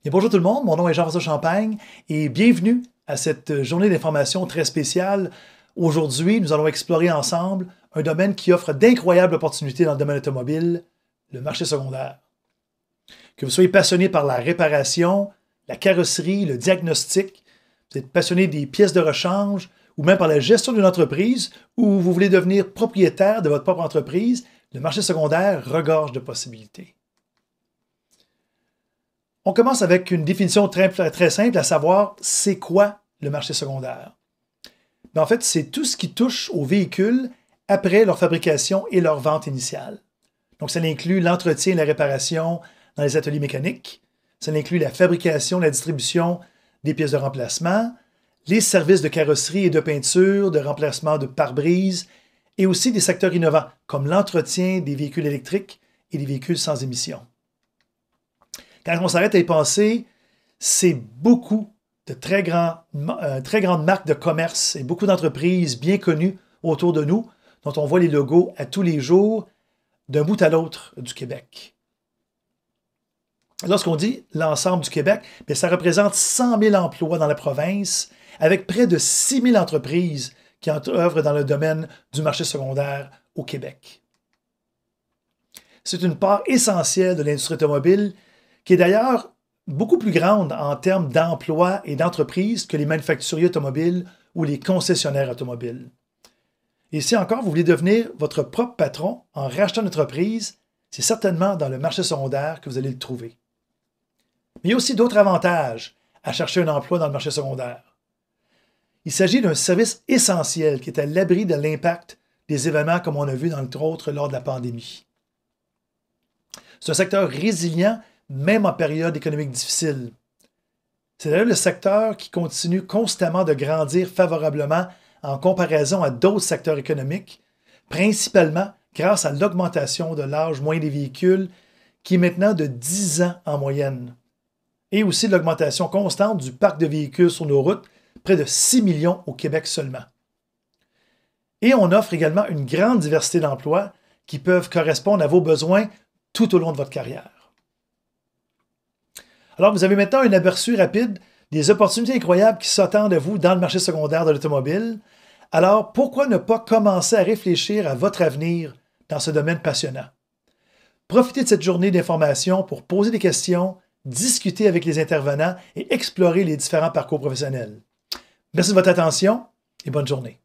Et bonjour tout le monde, mon nom est Jean-François Champagne et bienvenue à cette journée d'information très spéciale. Aujourd'hui, nous allons explorer ensemble un domaine qui offre d'incroyables opportunités dans le domaine automobile, le marché secondaire. Que vous soyez passionné par la réparation, la carrosserie, le diagnostic, vous êtes passionné des pièces de rechange ou même par la gestion d'une entreprise ou vous voulez devenir propriétaire de votre propre entreprise, le marché secondaire regorge de possibilités. On commence avec une définition très simple, à savoir c'est quoi le marché secondaire. En fait, c'est tout ce qui touche aux véhicules après leur fabrication et leur vente initiale. Donc, ça inclut l'entretien et la réparation dans les ateliers mécaniques. Ça inclut la fabrication, la distribution des pièces de remplacement, les services de carrosserie et de peinture, de remplacement de pare-brise, et aussi des secteurs innovants comme l'entretien des véhicules électriques et des véhicules sans émission. Quand on s'arrête à y penser, c'est beaucoup de très grandes marques de commerce et beaucoup d'entreprises bien connues autour de nous, dont on voit les logos à tous les jours, d'un bout à l'autre du Québec. Lorsqu'on dit l'ensemble du Québec, bien, ça représente 100 000 emplois dans la province, avec près de 6 000 entreprises qui œuvrent dans le domaine du marché secondaire au Québec. C'est une part essentielle de l'industrie automobile qui est d'ailleurs beaucoup plus grande en termes d'emplois et d'entreprises que les manufacturiers automobiles ou les concessionnaires automobiles. Et si encore vous voulez devenir votre propre patron en rachetant une entreprise, c'est certainement dans le marché secondaire que vous allez le trouver. Mais il y a aussi d'autres avantages à chercher un emploi dans le marché secondaire. Il s'agit d'un service essentiel qui est à l'abri de l'impact des événements comme on a vu entre autres lors de la pandémie. C'est un secteur résilient même en période économique difficile. C'est d'ailleurs le secteur qui continue constamment de grandir favorablement en comparaison à d'autres secteurs économiques, principalement grâce à l'augmentation de l'âge moyen des véhicules qui est maintenant de 10 ans en moyenne, et aussi l'augmentation constante du parc de véhicules sur nos routes, près de 6 millions au Québec seulement. Et on offre également une grande diversité d'emplois qui peuvent correspondre à vos besoins tout au long de votre carrière. Alors, vous avez maintenant un aperçu rapide des opportunités incroyables qui s'attendent à vous dans le marché secondaire de l'automobile. Alors, pourquoi ne pas commencer à réfléchir à votre avenir dans ce domaine passionnant? Profitez de cette journée d'information pour poser des questions, discuter avec les intervenants et explorer les différents parcours professionnels. Merci de votre attention et bonne journée.